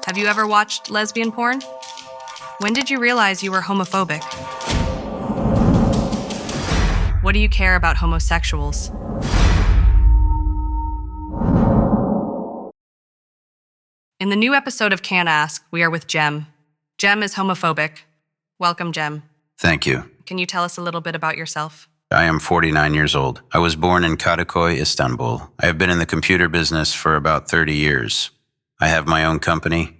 Have you ever watched lesbian porn? When did you realize you were homophobic? What do you care about homosexuals? In the new episode of Can't Ask, we are with Jem. Jem is homophobic. Welcome, Jem. Thank you. Can you tell us a little bit about yourself? I am 49 years old. I was born in Kadıköy, Istanbul. I have been in the computer business for about 30 years. I have my own company.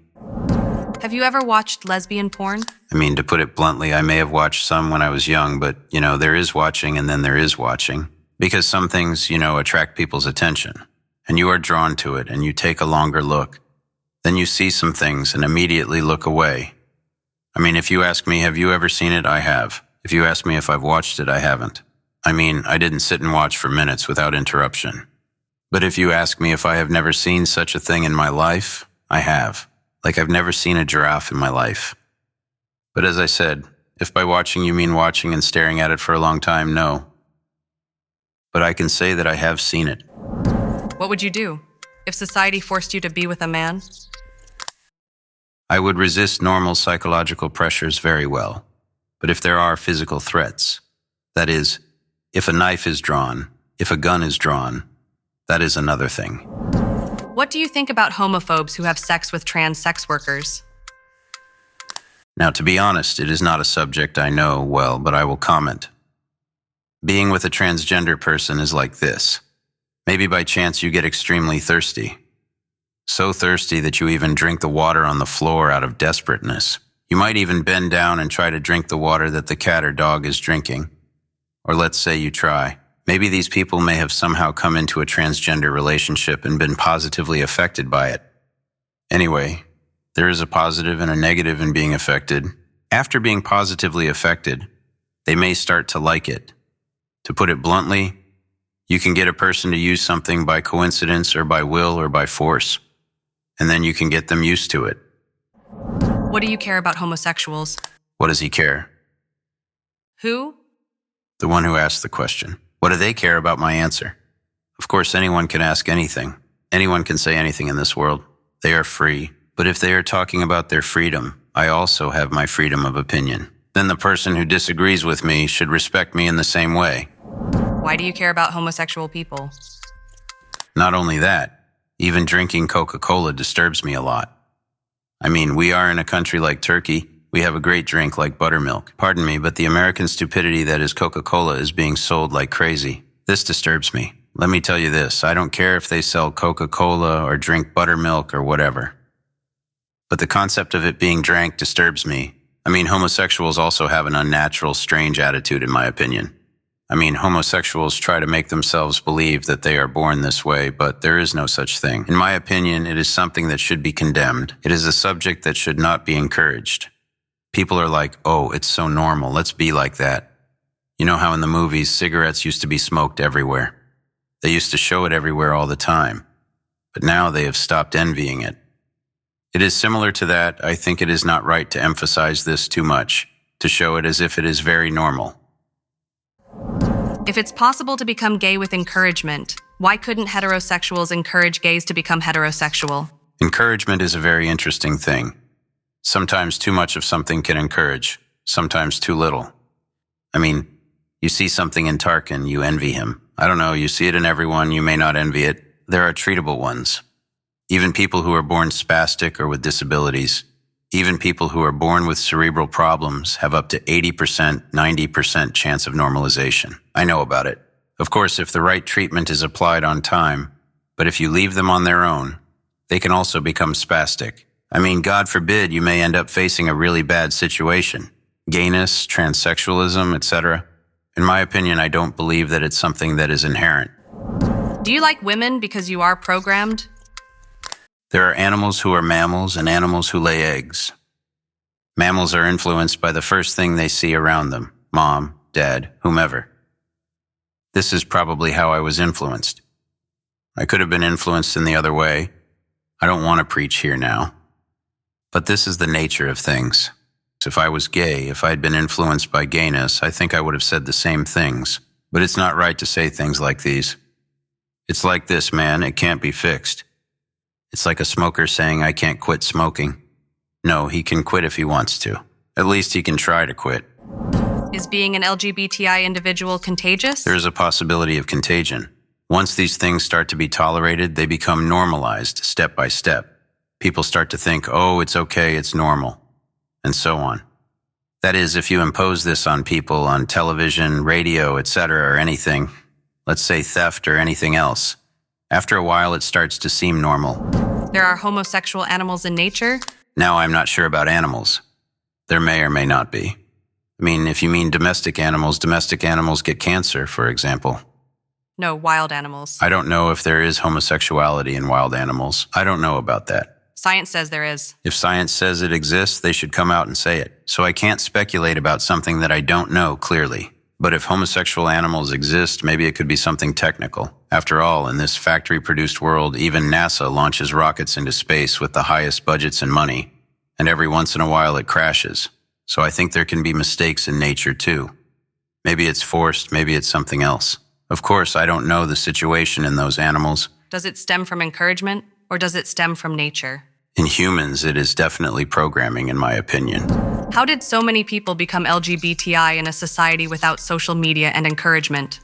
Have you ever watched lesbian porn? I mean, to put it bluntly, I may have watched some when I was young, but, there is watching and then there is watching. Because some things, attract people's attention. And you are drawn to it and you take a longer look. Then you see some things and immediately look away. I mean, if you ask me, have you ever seen it? I have. If you ask me if I've watched it, I haven't. I mean, I didn't sit and watch for minutes without interruption. But if you ask me if I have never seen such a thing in my life, I have. Like I've never seen a giraffe in my life. But as I said, if by watching you mean watching and staring at it for a long time, no. But I can say that I have seen it. What would you do if society forced you to be with a man? I would resist normal psychological pressures very well. But if there are physical threats, that is, if a knife is drawn, if a gun is drawn, that is another thing. What do you think about homophobes who have sex with trans sex workers? Now, to be honest, it is not a subject I know well, but I will comment. Being with a transgender person is like this. Maybe by chance you get extremely thirsty. So thirsty that you even drink the water on the floor out of desperateness. You might even bend down and try to drink the water that the cat or dog is drinking. Or let's say you try. Maybe these people may have somehow come into a transgender relationship and been positively affected by it. Anyway, there is a positive and a negative in being affected. After being positively affected, they may start to like it. To put it bluntly, you can get a person to use something by coincidence or by will or by force, and then you can get them used to it. What do you care about homosexuals? What does he care? Who? The one who asked the question. What do they care about my answer? Of course, anyone can ask anything. Anyone can say anything in this world. They are free. But if they are talking about their freedom, I also have my freedom of opinion. Then the person who disagrees with me should respect me in the same way. Why do you care about homosexual people? Not only that, even drinking Coca-Cola disturbs me a lot. I mean, we are in a country like Turkey. We have a great drink like buttermilk. Pardon me, but the American stupidity that is Coca-Cola is being sold like crazy. This disturbs me. Let me tell you this, I don't care if they sell Coca-Cola or drink buttermilk or whatever. But the concept of it being drank disturbs me. I mean, homosexuals also have an unnatural, strange attitude, in my opinion. I mean, homosexuals try to make themselves believe that they are born this way, but there is no such thing. In my opinion, it is something that should be condemned. It is a subject that should not be encouraged. People are like, oh, it's so normal, let's be like that. You know how in the movies, cigarettes used to be smoked everywhere. They used to show it everywhere all the time. But now they have stopped envying it. It is similar to that. I think it is not right to emphasize this too much, to show it as if it is very normal. If it's possible to become gay with encouragement, why couldn't heterosexuals encourage gays to become heterosexual? Encouragement is a very interesting thing. Sometimes too much of something can encourage, sometimes too little. I mean, you see something in Tarkin, you envy him. I don't know, you see it in everyone, you may not envy it. There are treatable ones. Even people who are born spastic or with disabilities, even people who are born with cerebral problems have up to 80%, 90% chance of normalization. I know about it. Of course, if the right treatment is applied on time, but if you leave them on their own, they can also become spastic. I mean, God forbid you may end up facing a really bad situation. Gayness, transsexualism, etc. In my opinion, I don't believe that it's something that is inherent. Do you like women because you are programmed? There are animals who are mammals and animals who lay eggs. Mammals are influenced by the first thing they see around them, mom, dad, whomever. This is probably how I was influenced. I could have been influenced in the other way. I don't want to preach here now. But this is the nature of things. If I was gay, if I had been influenced by gayness, I think I would have said the same things. But it's not right to say things like these. It's like this, man, it can't be fixed. It's like a smoker saying, I can't quit smoking. No, he can quit if he wants to. At least he can try to quit. Is being an LGBTI individual contagious? There is a possibility of contagion. Once these things start to be tolerated, they become normalized step by step. People start to think, oh, it's okay, it's normal, and so on. That is, if you impose this on people on television, radio, etc., or anything, let's say theft or anything else, after a while it starts to seem normal. There are homosexual animals in nature? Now, I'm not sure about animals. There may or may not be. I mean, if you mean domestic animals get cancer, for example. No, wild animals. I don't know if there is homosexuality in wild animals. I don't know about that. Science says there is. If science says it exists, they should come out and say it. So I can't speculate about something that I don't know clearly. But if homosexual animals exist, maybe it could be something technical. After all, in this factory-produced world, even NASA launches rockets into space with the highest budgets and money, and every once in a while it crashes. So I think there can be mistakes in nature too. Maybe it's forced, maybe it's something else. Of course, I don't know the situation in those animals. Does it stem from encouragement, or does it stem from nature? In humans, it is definitely programming, in my opinion. How did so many people become LGBTI in a society without social media and encouragement?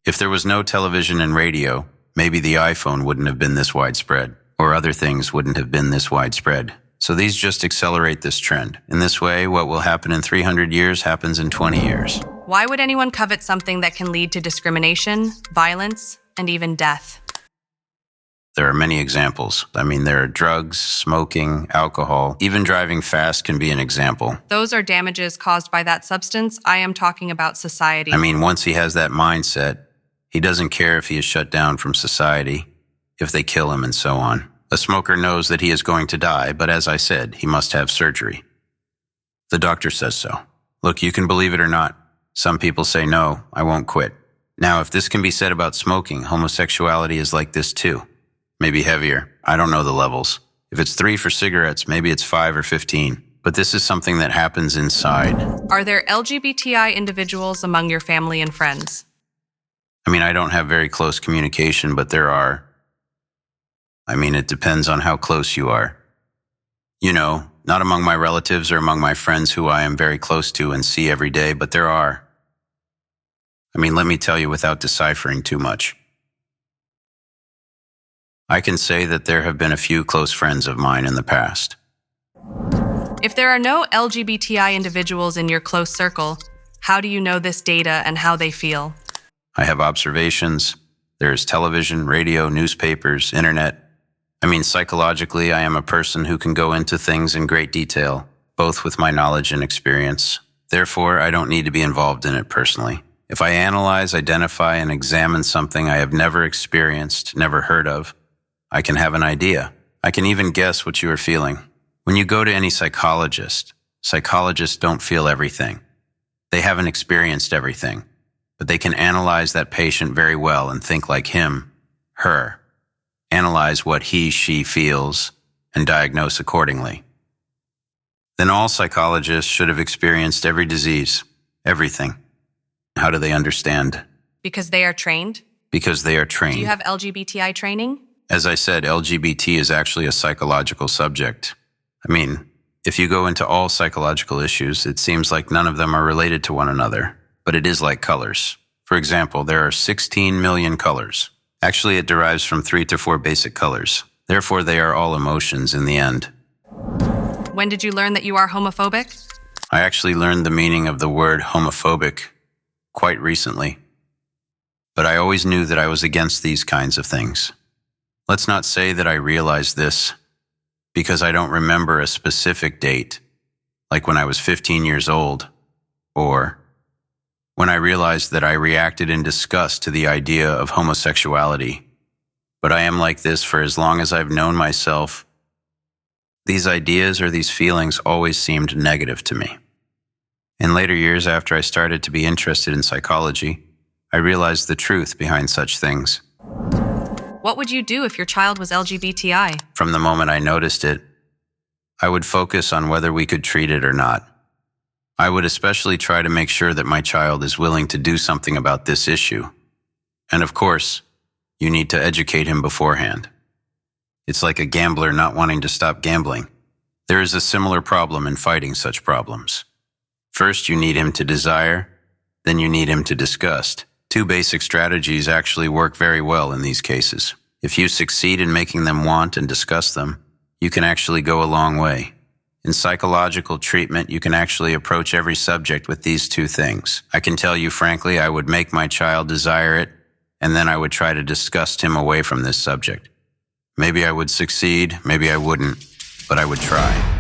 If there was no television and radio, maybe the iPhone wouldn't have been this widespread, or other things wouldn't have been this widespread. So these just accelerate this trend. In this way, what will happen in 300 years happens in 20 years. Why would anyone covet something that can lead to discrimination, violence, and even death? There are many examples. I mean, there are drugs, smoking, alcohol. Even driving fast can be an example. Those are damages caused by that substance. I am talking about society. I mean, once he has that mindset, he doesn't care if he is shut down from society, if they kill him and so on. A smoker knows that he is going to die, but as I said, he must have surgery. The doctor says so. Look, you can believe it or not. Some people say, no, I won't quit. Now, if this can be said about smoking, homosexuality is like this too. Maybe heavier. I don't know the levels. If it's 3 for cigarettes, maybe it's 5 or 15. But this is something that happens inside. Are there LGBTI individuals among your family and friends? I mean, I don't have very close communication, but there are. I mean, it depends on how close you are. You know, not among my relatives or among my friends who I am very close to and see every day, but there are. I mean, let me tell you without deciphering too much. I can say that there have been a few close friends of mine in the past. If there are no LGBTI individuals in your close circle, how do you know this data and how they feel? I have observations. There is television, radio, newspapers, internet. I mean, psychologically, I am a person who can go into things in great detail, both with my knowledge and experience. Therefore, I don't need to be involved in it personally. If I analyze, identify, and examine something I have never experienced, never heard of, I can have an idea. I can even guess what you are feeling. When you go to any psychologist, psychologists don't feel everything. They haven't experienced everything, but they can analyze that patient very well and think like him, her, analyze what he, she feels, and diagnose accordingly. Then all psychologists should have experienced every disease, everything. How do they understand? Because they are trained? Because they are trained. Do you have LGBTI training? As I said, LGBT is actually a psychological subject. I mean, if you go into all psychological issues, it seems like none of them are related to one another. But it is like colors. For example, there are 16 million colors. Actually, it derives from 3 to 4 basic colors. Therefore, they are all emotions in the end. When did you learn that you are homophobic? I actually learned the meaning of the word homophobic quite recently. But I always knew that I was against these kinds of things. Let's not say that I realized this, because I don't remember a specific date, like when I was 15 years old, or when I realized that I reacted in disgust to the idea of homosexuality. But I am like this for as long as I've known myself. These ideas or these feelings always seemed negative to me. In later years, after I started to be interested in psychology, I realized the truth behind such things. What would you do if your child was LGBTI? From the moment I noticed it, I would focus on whether we could treat it or not. I would especially try to make sure that my child is willing to do something about this issue. And of course, you need to educate him beforehand. It's like a gambler not wanting to stop gambling. There is a similar problem in fighting such problems. First, you need him to desire, then you need him to disgust. Two basic strategies actually work very well in these cases. If you succeed in making them want and discuss them, you can actually go a long way. In psychological treatment, you can actually approach every subject with these two things. I can tell you frankly, I would make my child desire it, and then I would try to disgust him away from this subject. Maybe I would succeed, maybe I wouldn't, but I would try.